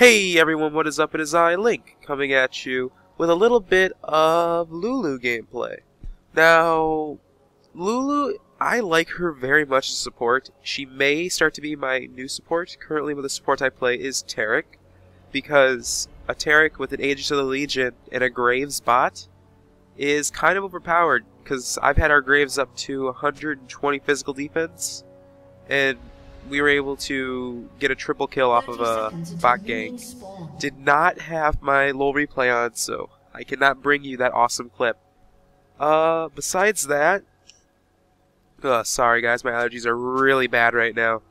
Hey everyone, what is up? It is I, Link, coming at you with a little bit of LuLu gameplay. Now, LuLu, I like her very much as support. She may start to be my new support. Currently, the support I play is Taric, because a Taric with an Aegis of the Legion and a Graves bot is kind of overpowered, because I've had our Graves up to 120 physical defense, and we were able to get a triple kill off of a bot gank. Did not have my LuLu replay on, so I cannot bring you that awesome clip. Besides that, sorry guys, my allergies are really bad right now.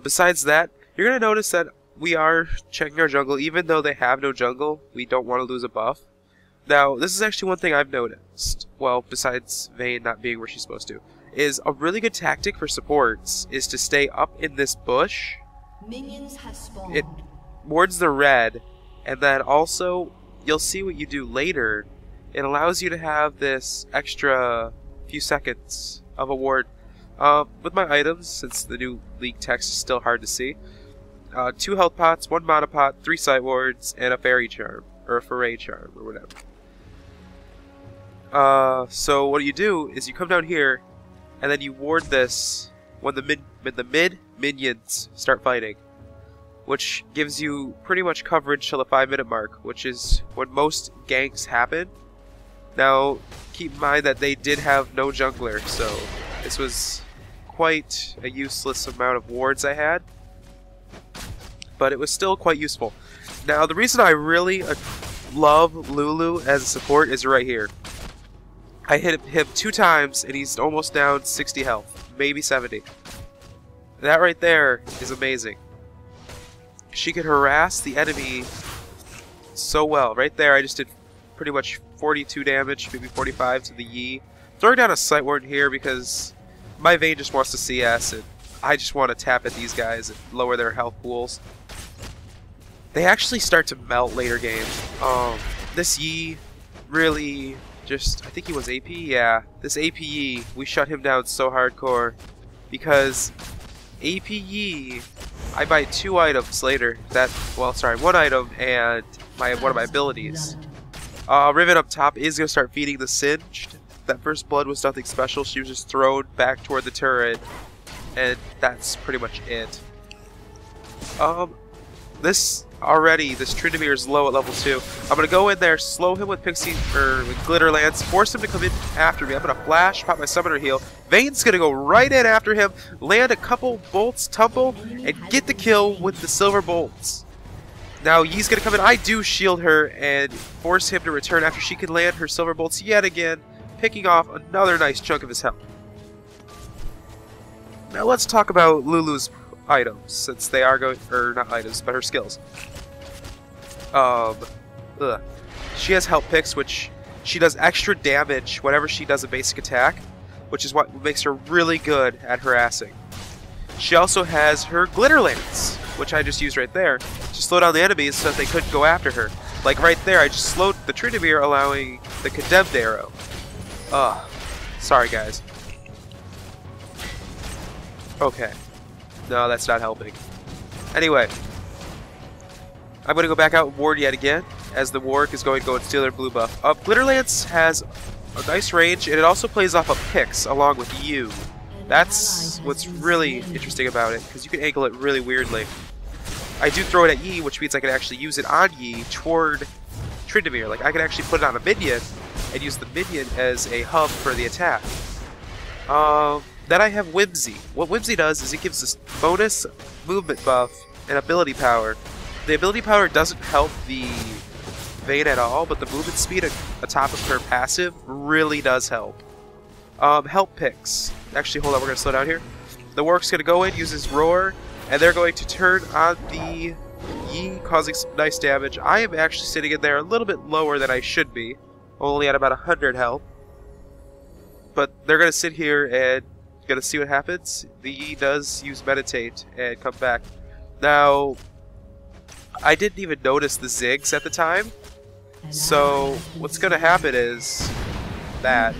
Besides that, you're going to notice that we are checking our jungle. Even though they have no jungle, we don't want to lose a buff. Now, this is actually one thing I've noticed, well, besides Vayne not being where she's supposed to, is a really good tactic for supports is to stay up in this bush. It wards the red, and then also, you'll see what you do later, it allows you to have this extra few seconds of a ward. With my items, since the new league text is still hard to see, 2 health pots, 1 mana pot, 3 sight wards, and a fairy charm, or a foray charm, or whatever. So what you do is you come down here, and then you ward this when the mid minions start fighting, which gives you pretty much coverage till the 5-minute mark, which is when most ganks happen. Now, keep in mind that they did have no jungler, so this was quite a useless amount of wards I had, but it was still quite useful. Now, the reason I really love LuLu as a support is right here. I hit him 2 times, and he's almost down 60 health, maybe 70. That right there is amazing. She can harass the enemy so well. Right there, I just did pretty much 42 damage, maybe 45 to the Yi. Throwing down a sight ward here because my Vayne just wants to CS, and I just want to tap at these guys and lower their health pools. They actually start to melt later game. This Yi really just, I think he was AP? Yeah. This AP Yi, we shut him down so hardcore because AP Yi, I buy 2 items later. Well, sorry, 1 item and one of my abilities. Riven up top is going to start feeding the Singed. That first blood was nothing special. She was just thrown back toward the turret, and that's pretty much it. This Tryndamere is low at level 2. I'm going to go in there, slow him with Pixie, or with Glitter Lance, force him to come in after me. I'm going to flash, pop my Summoner Heal. Vayne's going to go right in after him, land a couple bolts, tumble, and get the kill with the silver bolts. Now Yi's going to come in. I do shield her and force him to return after she can land her silver bolts yet again, picking off another nice chunk of his health. Now let's talk about LuLu's items, since they are going, or not items, but her skills. She has health picks, which she does extra damage whenever she does a basic attack, which is what makes her really good at harassing. She also has her Glitter Lance, which I just used right there to slow down the enemies so that they couldn't go after her. Like right there, I just slowed the Tryndamere, allowing the Condemned Arrow. Sorry guys. Okay. No, that's not helping. Anyway, I'm going to go back out and ward yet again, as the Warwick is going to go and steal their blue buff. Glitter Lance has a nice range, and it also plays off of Pix along with you. That's what's really interesting about it, because you can angle it really weirdly. I do throw it at Yi, which means I can actually use it on Yi toward Tryndamere. Like, I can actually put it on a minion and use the minion as a hub for the attack. Then I have Whimsy. What Whimsy does is it gives this bonus movement buff and ability power. The ability power doesn't help the Vayne at all, but the movement speed atop of her passive really does help. Help picks. Actually, hold on, we're going to slow down here. The Warwick's going to go in, use his Roar, and they're going to turn on the Yi, causing some nice damage. I am actually sitting in there a little bit lower than I should be, only at about 100 health. But they're going to sit here and going to see what happens. The Yi does use Meditate and come back. Now, I didn't even notice the zigs at the time, so what's going to happen is that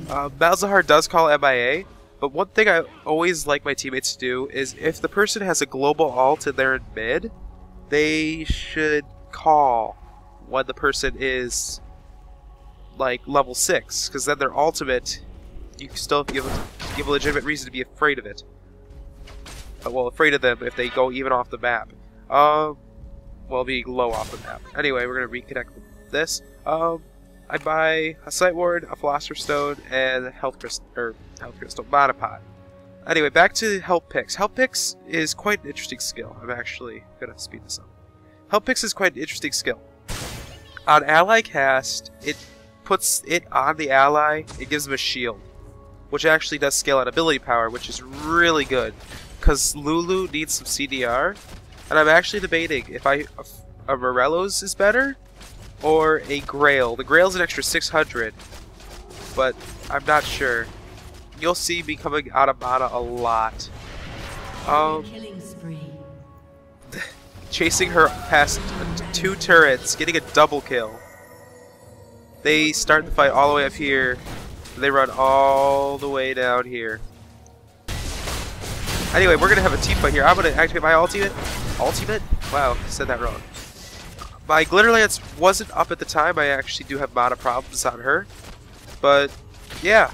Malzahar does call MIA, but one thing I always like my teammates to do is if the person has a global ult and they're in mid, they should call when the person is like level 6, because then their ultimate, you can still give a legitimate reason to be afraid of it. Well, afraid of them if they go even off the map. Well, being low off the map. Anyway, we're gonna reconnect with this. I buy a Sight Ward, a Philosopher's Stone, and a Health Crystal, Mana Pot. Anyway, back to Help Picks. Help Picks is quite an interesting skill. I'm actually gonna speed this up. Help Picks is quite an interesting skill. On ally cast, it puts it on the ally, it gives them a shield, which actually does scale on ability power, which is really good, because LuLu needs some CDR, and I'm actually debating if a Morello's is better, or a Grail. The Grail's an extra 600, but I'm not sure. You'll see me coming out of mana a lot. Chasing her past 2 turrets, getting a double kill. They start the fight all the way up here. They run all the way down here. Anyway, we're gonna have a team fight here. I'm gonna activate my ultimate. Ultimate? Wow, I said that wrong. My Glitter Lance wasn't up at the time. I actually do have mana problems on her. But, yeah.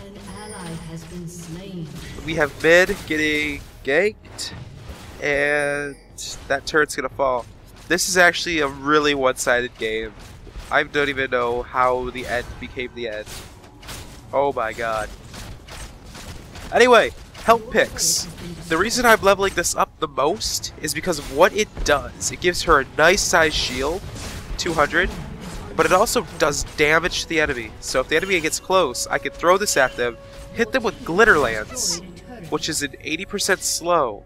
We have mid getting ganked, and that turret's gonna fall. This is actually a really one-sided game. I don't even know how the end became the end. Oh my god. Anyway, Help Picks. The reason I'm leveling this up the most is because of what it does. It gives her a nice size shield, 200, but it also does damage to the enemy. So if the enemy gets close, I can throw this at them, hit them with Glitter Lance, which is an 80% slow.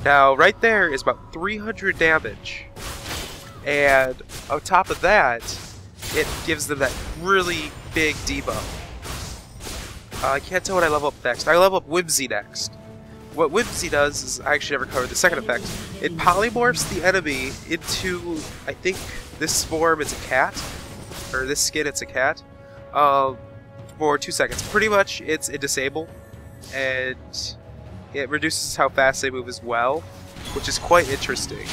Now, right there is about 300 damage. And on top of that, it gives them that really big debuff. I can't tell what I level up next. I level up Whimsy next. What Whimsy does is, I actually never covered the second effect. It polymorphs the enemy into, I think this form it's a cat, or this skin it's a cat, for 2 seconds. Pretty much it's a disable, and it reduces how fast they move as well, which is quite interesting.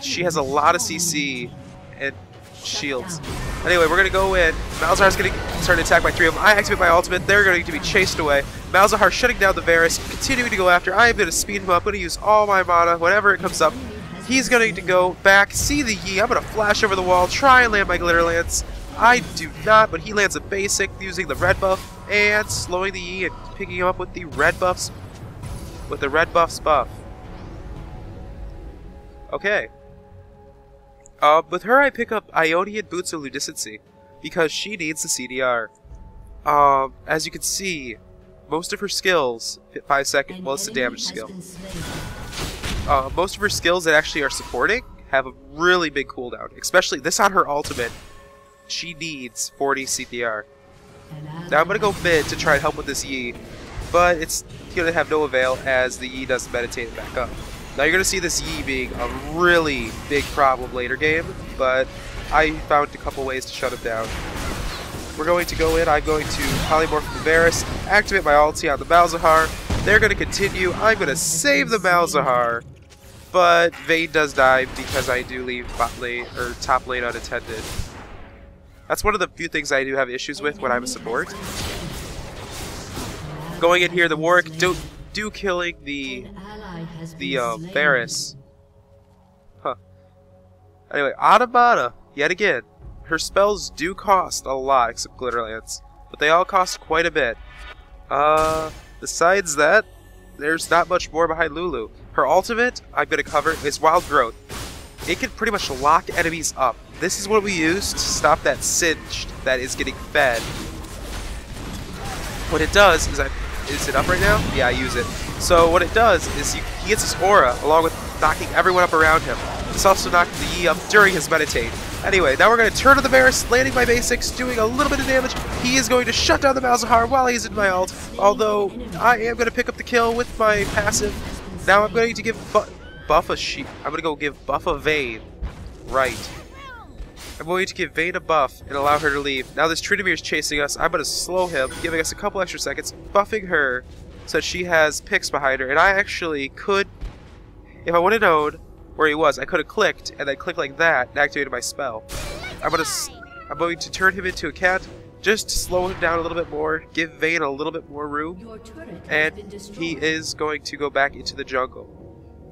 She has a lot of CC and shields. Anyway, we're gonna go in. Malzahar's gonna start to attack by 3 of them. I activate my ultimate. They're going to be chased away. Malzahar shutting down the Varus, continuing to go after. I am gonna speed him up. I'm gonna use all my mana whenever it comes up. He's going to go back, see the Yi. I'm gonna flash over the wall, try and land my Glitter Lance. I do not, but he lands a basic using the red buff and slowing the Yi and picking him up with the red buffs. With the red buffs buff. Okay. With her I pick up Ionian Boots of Ludicency, because she needs the CDR. As you can see, most of her skills hit 5 seconds, well, it's a damage skill. Most of her skills that actually are supporting have a really big cooldown, especially this on her ultimate. She needs 40 CDR. Now I'm going to go mid to try and help with this Yi, but it's going to have no avail as the Yi doesn't meditate back up. Now you're going to see this Yi being a really big problem later game, but I found a couple ways to shut him down. We're going to go in, I'm going to polymorph the Varus, activate my ulti on the Malzahar. They're going to continue, I'm going to save the Malzahar, but Vayne does die because I do leave bot lane, or top lane unattended. That's one of the few things I do have issues with when I'm a support. Going in here, the Warwick do killing the Varus. Huh. Anyway, Automata, yet again. Her spells do cost a lot, except Glitter Lance, but they all cost quite a bit. Besides that, there's not much more behind LuLu. Her ultimate, I'm going to cover, is Wild Growth. It can pretty much lock enemies up. This is what we use to stop that singed that is getting fed. What it does is, is it up right now? Yeah, I use it. So what it does is he gets his aura along with knocking everyone up around him. It's also knocking the Yi up during his meditate. Anyway, now we're going to turn to the Varus, landing my basics, doing a little bit of damage. He is going to shut down the Malzahar while he's in my ult, although I am going to pick up the kill with my passive. Now I'm going to give buff a sheep. I'm going to go give buff a Vayne. Right. I'm going to give Vayne a buff and allow her to leave. Now this Tryndamere is chasing us. I'm going to slow him, giving us a couple extra seconds, buffing her so that she has picks behind her. And I actually could, if I would have known, where he was. I could have clicked, and then clicked like that, and activated my spell. I'm going to turn him into a cat, just to slow him down a little bit more, give Vayne a little bit more room, and he is going to go back into the jungle.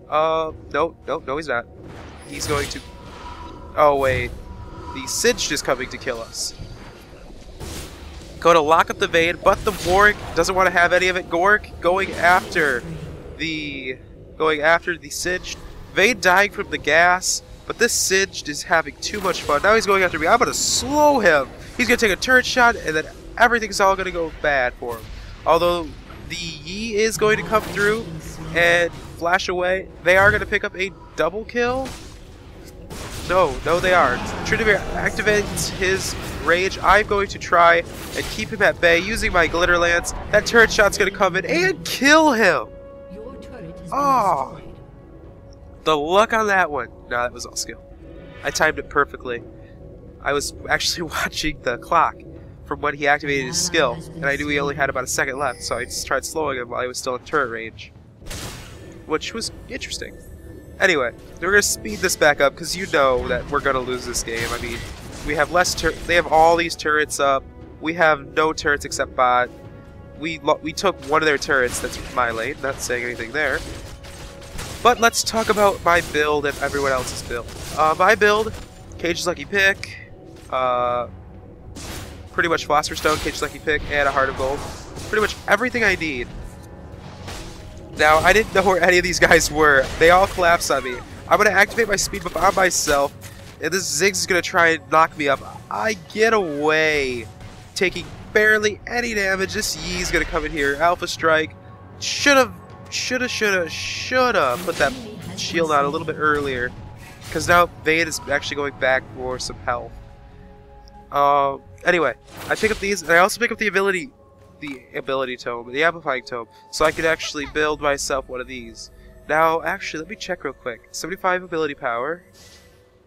No, he's not. He's going to... Oh, wait. The Singed is coming to kill us. Go to lock up the Vayne, but the Warg doesn't want to have any of it. Gork going after the Singed. Vayne dying from the gas, but this Singed is having too much fun. Now he's going after me. I'm going to slow him. He's going to take a turret shot, and then everything's all going to go bad for him. Although the Yi is going to come through and flash away. They are going to pick up a double kill. No, they aren't. Tryndamere activates his rage. I'm going to try and keep him at bay using my glitter lance. That turret shot's going to come in and kill him. Oh, the luck on that one. No, that was all skill. I timed it perfectly. I was actually watching the clock from when he activated his skill, and I knew he only had about a second left, so I just tried slowing him while he was still in turret range, which was interesting. Anyway, we're going to speed this back up because you know that we're going to lose this game. I mean, we have less they have all these turrets up. We have no turrets except bot. We took one of their turrets. That's my lane. Not saying anything there. But let's talk about my build and everyone else's build. My build, Cage's Lucky Pick, pretty much Philosopher's Stone, Cage's Lucky Pick, and a Heart of Gold. Pretty much everything I need. Now, I didn't know where any of these guys were. They all collapsed on me. I'm going to activate my speed buff on myself, and this Ziggs is going to try and knock me up. I get away, taking barely any damage. This Yi's going to come in here. Alpha Strike. Shoulda put that shield on a little bit earlier, because now Vayne is actually going back for some health. Anyway, I pick up these, and I also pick up the ability tome, the amplifying tome, so I could actually build myself one of these. Now, actually, let me check real quick. 75 ability power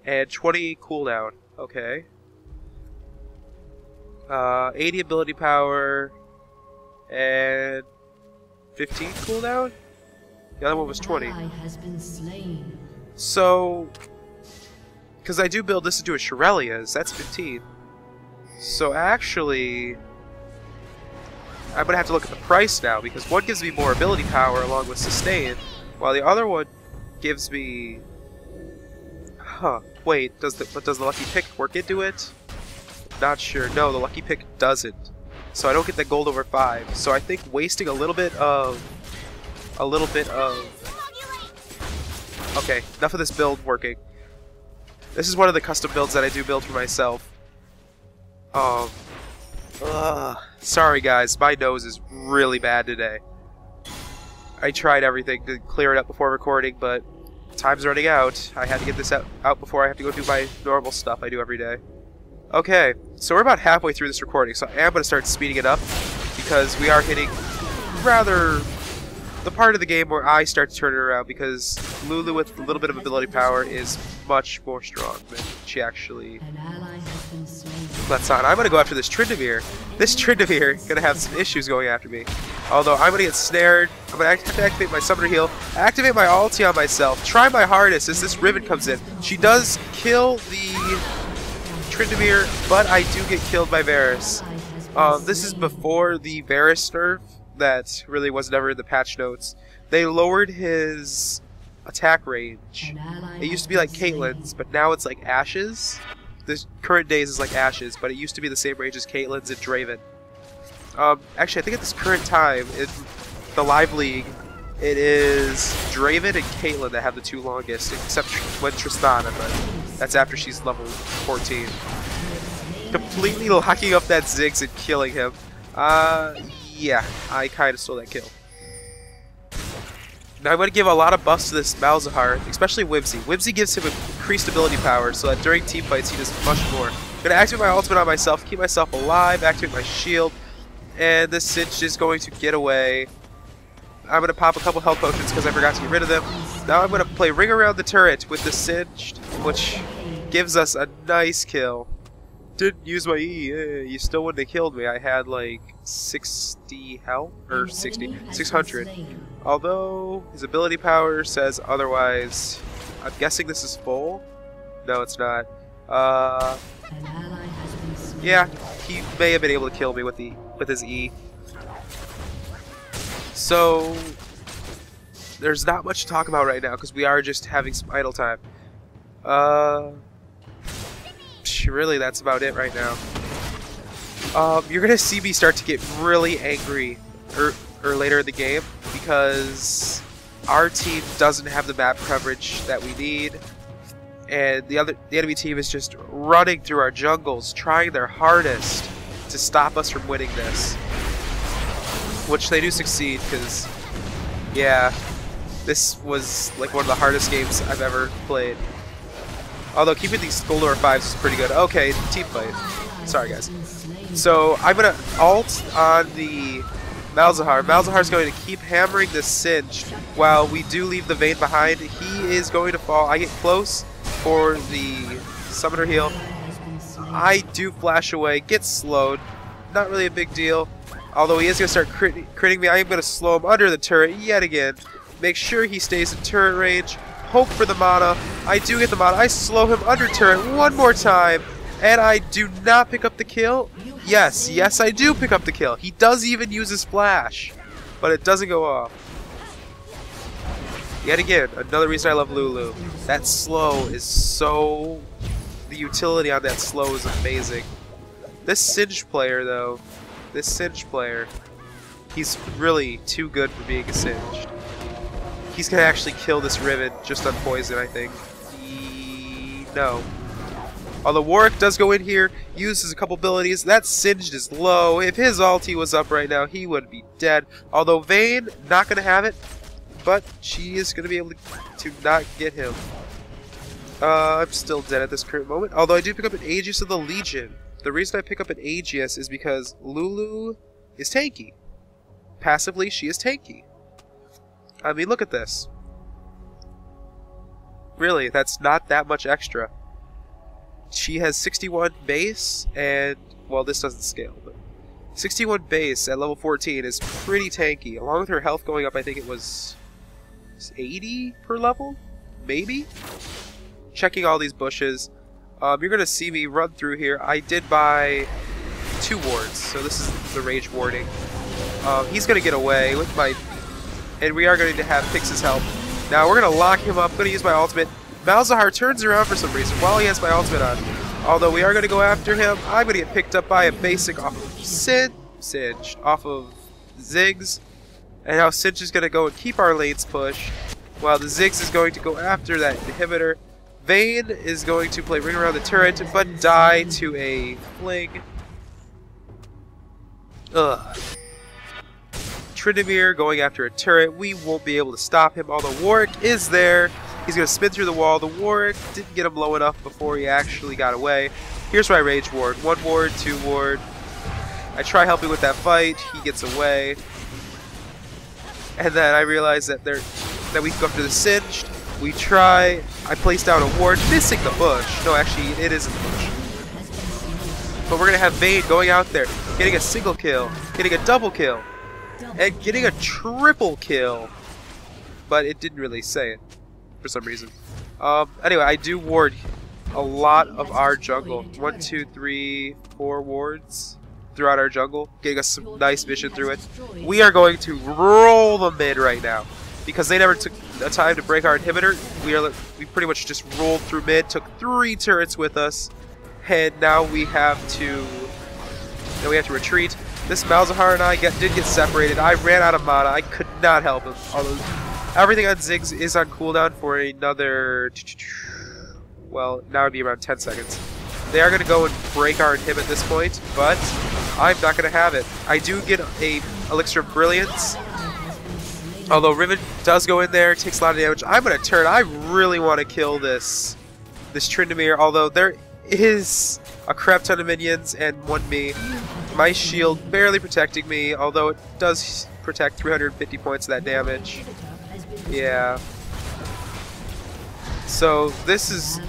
and 20 cooldown. Okay. 80 ability power and 15 cooldown. The other one was 20. So, because I do build this into a Shirelia's, that's 15. So actually, I'm going to have to look at the price now, because one gives me more ability power along with sustain, while the other one gives me... Wait, does the Lucky Pick work into it? Not sure. No, the Lucky Pick doesn't. So I don't get the gold over 5. So I think wasting a little bit of... Okay, enough of this build working. This is one of the custom builds that I do build for myself. Sorry guys, my nose is really bad today. I tried everything to clear it up before recording, but time's running out. I had to get this out before I have to go do my normal stuff I do every day. Okay, so we're about halfway through this recording, so I am going to start speeding it up, because we are hitting rather the part of the game where I start to turn it around, because LuLu with a little bit of ability power is much more strong than she actually lets on. I'm going to go after this Tryndamere. This Tryndamere is going to have some issues going after me. Although I'm going to get snared. I'm going to have to activate my Summoner Heal, activate my ulti on myself, try my hardest as this Riven comes in. She does kill the Tryndamere, but I do get killed by Varus. This is before the Varus nerf that really was never in the patch notes. They lowered his attack range. It used to be like Caitlyn's, but now it's like Ashe's. This current days is like Ashe's, but it used to be the same range as Caitlyn's and Draven. Actually, I think at this current time, in the Live League, it is Draven and Caitlyn that have the two longest, except when Tristana, but that's after she's level 14. Completely locking up that Ziggs and killing him. Yeah, I kind of stole that kill. Now I'm going to give a lot of buffs to this Malzahar, especially Whimsy. Whimsy gives him increased ability power, so that during team fights he does much more. I'm going to activate my ultimate on myself, keep myself alive, activate my shield, and this Singed is going to get away. I'm going to pop a couple health potions because I forgot to get rid of them. Now I'm going to play Ring Around the Turret with the Singed, which gives us a nice kill. Didn't use my E, you still wouldn't have killed me. I had like 60 health, or 600. Although his ability power says otherwise. I'm guessing this is full. No, it's not. Yeah, he may have been able to kill me with his E. So there's not much to talk about right now because we are just having some idle time. Really, that's about it right now. You're gonna see me start to get really angry or later in the game because our team doesn't have the map coverage that we need, and the enemy team is just running through our jungles, trying their hardest to stop us from winning this. Which they do succeed, because, yeah, this was like one of the hardest games I've ever played. Although keeping these LuLu5s is pretty good. Okay, team fight. Sorry, guys. So I'm gonna ult on the Malzahar. Malzahar's going to keep hammering this Singed while we do leave the Vayne behind. He is going to fall. I get close for the Summoner heal. I do flash away, get slowed. Not really a big deal. Although he is going to start critting me, I am going to slow him under the turret yet again. Make sure he stays in turret range. Hope for the mana. I do get the mana. I slow him under turret one more time. And I do not pick up the kill. Yes, I do pick up the kill. He does even use his flash. But it doesn't go off. Yet again, another reason I love LuLu. That slow is so... The utility on that slow is amazing. This Singed player, though... This Singed player... He's really too good for being a Singed. He's gonna actually kill this Riven just on poison, I think. No. Although Warwick does go in here, uses a couple abilities. That Singed is low. If his ulti was up right now, he would be dead. Although Vayne, not gonna have it. But she is gonna be able to not get him. I'm still dead at this current moment. Although I do pick up an Aegis of the Legion. The reason I pick up an Aegis is because LuLu is tanky. Passively, she is tanky. I mean, look at this. Really, that's not that much extra. She has 61 base, and, well, this doesn't scale, but 61 base at level 14 is pretty tanky. Along with her health going up, I think it was 80 per level? Maybe? Checking all these bushes. You're going to see me run through here. I did buy 2 wards, so this is the rage warding. He's going to get away with my... And we are going to have Pix's help. Now we're going to lock him up. I'm going to use my ultimate. Malzahar turns around for some reason while he has my ultimate on. Although we are going to go after him. I'm going to get picked up by a basic off of Singed, off of Ziggs. And now Singed is going to go and keep our lanes pushed, while the Ziggs is going to go after that inhibitor. Vayne is going to play ring around the turret, but die to a fling. Ugh. Tryndamere going after a turret. We won't be able to stop him, although Warwick is there. He's going to spin through the wall. The Warwick didn't get him low enough before he actually got away. Here's my rage ward. 1 ward, 2 ward. I try helping with that fight. He gets away. And then I realize that we can go after the Singed. We try. I place down a ward, missing the bush. No, actually, it isn't the bush. But we're going to have Vayne going out there, getting a single kill, getting a double kill, and getting a triple kill. But it didn't really say it for some reason. Anyway, I do ward a lot of our jungle. 1, 2, 3, 4 wards throughout our jungle, getting us some nice vision through it. We are going to roll the mid right now because they never took the time to break our inhibitor. We pretty much just rolled through mid, took 3 turrets with us, and now we have to retreat. This Malzahar and I did get separated. I ran out of mana. I could not help him. Although everything on Ziggs is on cooldown for another... Well, now it'd be around 10 seconds. They are going to go and break our inhib at this point, but I'm not going to have it. I do get a Elixir of Brilliance. Although Riven does go in there, takes a lot of damage. I'm going to turn. I really want to kill this Tryndamere, although there is a crap ton of minions and 1 me. My shield barely protecting me, although it does protect 350 points of that damage. Yeah. So this is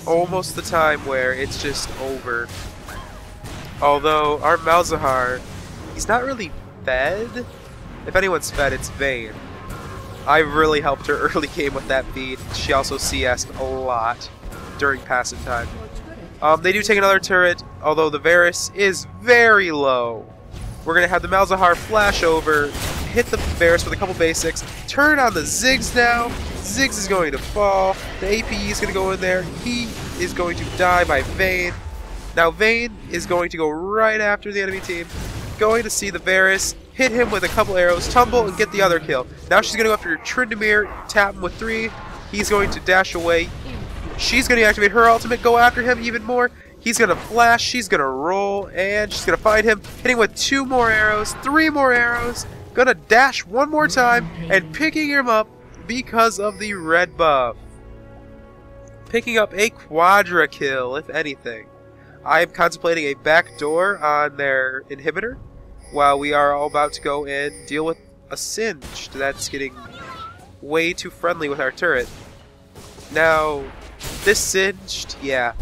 almost the time where it's just over. Although our Malzahar, he's not really fed. If anyone's fed, it's Vayne. I really helped her early game with that beat. She also CS'd a lot during passing time. They do take another turret, although the Varus is very low. We're going to have the Malzahar flash over, hit the Varus with a couple basics, turn on the Ziggs now. Ziggs is going to fall. The APE is going to go in there. He is going to die by Vayne. Now Vayne is going to go right after the enemy team, going to see the Varus, hit him with a couple arrows, tumble, and get the other kill. Now she's going to go after Tryndamere, tap him with 3. He's going to dash away. She's going to activate her ultimate, go after him even more. He's going to flash, she's going to roll, and she's going to find him, hitting with 2 more arrows, 3 more arrows, going to dash 1 more time, and picking him up because of the red buff. Picking up a quadra kill, if anything. I am contemplating a backdoor on their inhibitor, while we are all about to go and deal with a Singed that's getting way too friendly with our turret. Now, this Singed, yeah.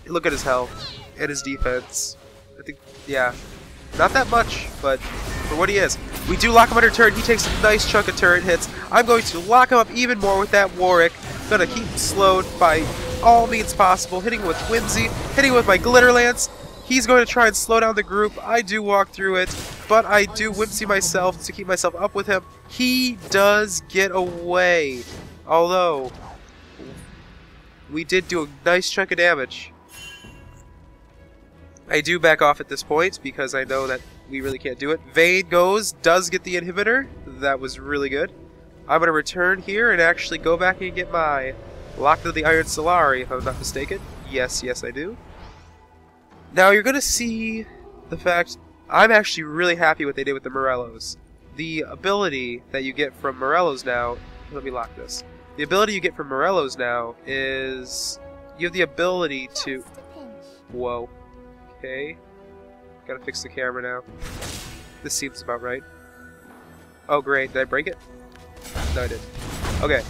Look at his health and his defense. I think, yeah, not that much, but for what he is. We do lock him under turret. He takes a nice chunk of turret hits. I'm going to lock him up even more with that Warwick. Gonna keep him slowed by all means possible. Hitting with Whimsy, hitting with my Glitter Lance. He's going to try and slow down the group. I do walk through it, but I do Whimsy myself to keep myself up with him. He does get away, although we did do a nice chunk of damage. I do back off at this point because I know that we really can't do it. Vayne does get the inhibitor. That was really good. I'm going to return here and actually go back and get my Lock of the Iron Solari, if I'm not mistaken. Yes, I do. Now you're going to see the fact I'm actually really happy what they did with the Morellos. The ability that you get from Morellos now, let me lock this. The ability you get from Morellos now is you have the ability to, whoa, okay, gotta fix the camera now. This seems about right. Oh great, did I break it? No, I didn't. Okay.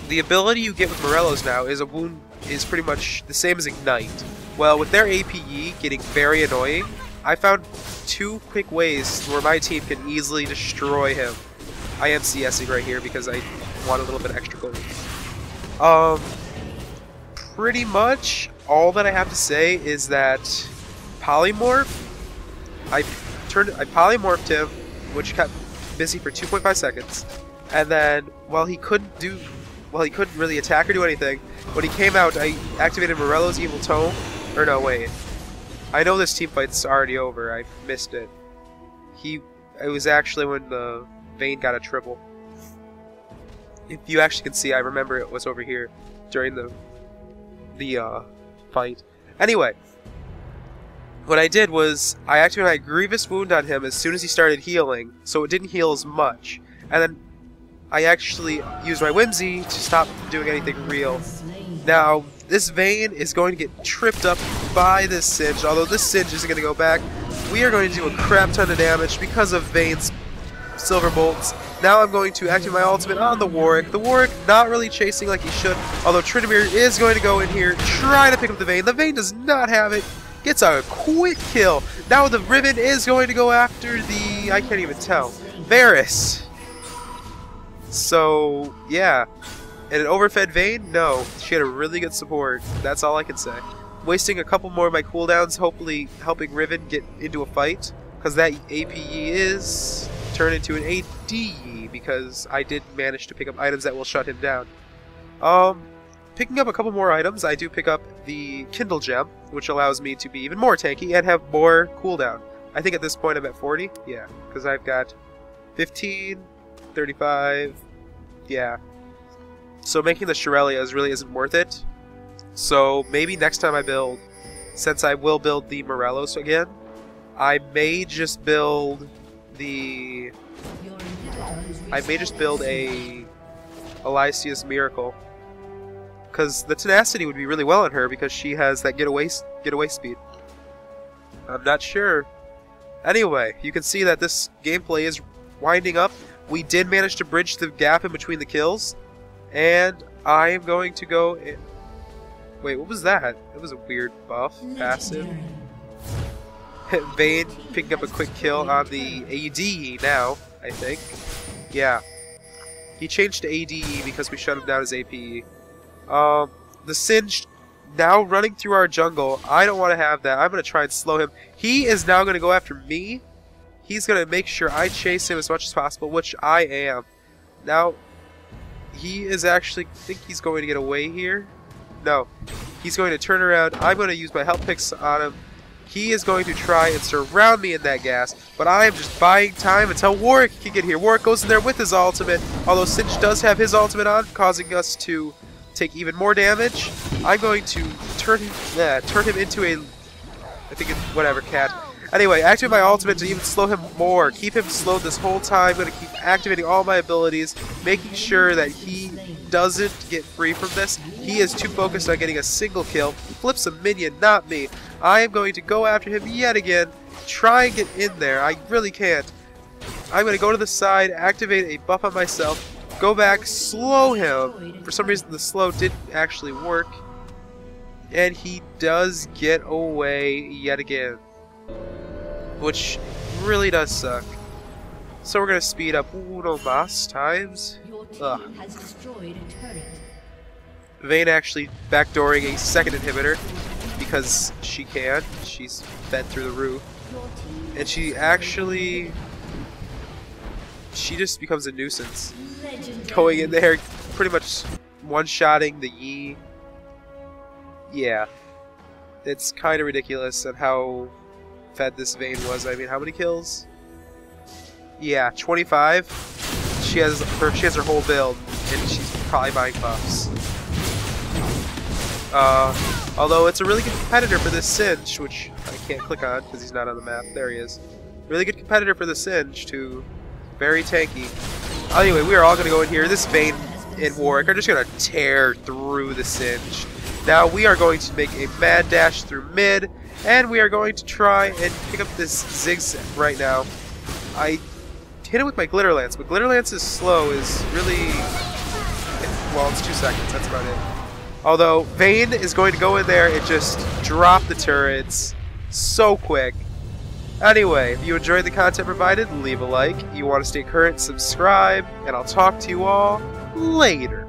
The ability you get with Morellos now is is pretty much the same as Ignite. Well, with their APE getting very annoying, I found 2 quick ways where my team can easily destroy him. I am CSing right here because I want a little bit extra gold. Pretty much all that I have to say is that Polymorph, I polymorphed him, which kept busy for 2.5 seconds, and then while he couldn't really attack or do anything, when he came out, I activated Morello's Evil Tome. Or no, wait. I know this team fight's already over. I missed it. It was actually when the Vayne got a triple. If you actually can see, I remember it was over here during the fight. Anyway, what I did was I activated my Grievous Wound on him as soon as he started healing, so it didn't heal as much. And then I actually used my Whimsy to stop doing anything real. Now, this Vayne is going to get tripped up by this Singed, although this Singed isn't going to go back. We are going to do a crap ton of damage because of Vayne's Silver Bolts. Now I'm going to activate my ultimate on the Warwick. The Warwick not really chasing like he should, although Tryndamere is going to go in here, try to pick up the Vayne. The Vayne does not have it. Gets a quick kill. Now the Ribbon is going to go after the, I can't even tell, Varus. So, yeah. And an overfed Vayne? No. She had a really good support. That's all I can say. Wasting a couple more of my cooldowns, hopefully helping Riven get into a fight. Because that APE is turned into an ADE, because I did manage to pick up items that will shut him down. Picking up a couple more items, I do pick up the Kindle Gem, which allows me to be even more tanky and have more cooldown. I think at this point I'm at 40. Yeah, because I've got 15, 35, yeah. So making the Shurelias really isn't worth it. So maybe next time I build, since I will build the Morellos again, I may just build a Elysius Miracle. Because the tenacity would be really well on her because she has that getaway speed. I'm not sure. Anyway, you can see that this gameplay is winding up. We did manage to bridge the gap in between the kills. And I am going to go in... Wait, what was that? That was a weird buff. Passive. Vayne picking up a quick kill on the AD now, I think. Yeah. He changed to ADE because we shut him down as APE. The Singed now running through our jungle. I don't want to have that. I'm going to try and slow him. He is now going to go after me. He's going to make sure I chase him as much as possible, which I am. Now, he is actually... I think he's going to get away here. No. He's going to turn around. I'm going to use my health picks on him. He is going to try and surround me in that gas, but I am just buying time until Warwick can get here. Warwick goes in there with his ultimate, although Singe does have his ultimate on, causing us to take even more damage. I'm going to turn him into a... I think it's whatever, cat. Anyway, activate my ultimate to even slow him more. Keep him slowed this whole time. I'm going to keep activating all my abilities, making sure that he doesn't get free from this. He is too focused on getting a single kill. He flips a minion, not me. I am going to go after him yet again. Try and get in there. I really can't. I'm going to go to the side, activate a buff on myself, go back, slow him. For some reason, the slow didn't actually work. And he does get away yet again, which really does suck. So we're going to speed up uno mas times. Ugh. Vayne actually backdooring a second inhibitor because she can. She's fed through the roof. And she actually... she just becomes a nuisance. Going in there, pretty much one-shotting the Yi. Yeah. It's kind of ridiculous at how fed this Vayne was. I mean, how many kills? Yeah, 25. She has her whole build, and she's probably buying buffs. Although it's a really good competitor for this Singe, which I can't click on because he's not on the map. There he is. Really good competitor for the Singe, too. Very tanky. Anyway, we are all going to go in here. This Vayne and Warwick are just going to tear through the Singe. Now we are going to make a mad dash through mid, and we are going to try and pick up this Zigzag right now. I hit it with my Glitter Lance, but Glitter Lance's slow is really... well, it's 2 seconds, that's about it. Although, Vayne is going to go in there and just drop the turrets so quick. Anyway, if you enjoyed the content provided, leave a like. You want to stay current, subscribe, and I'll talk to you all later.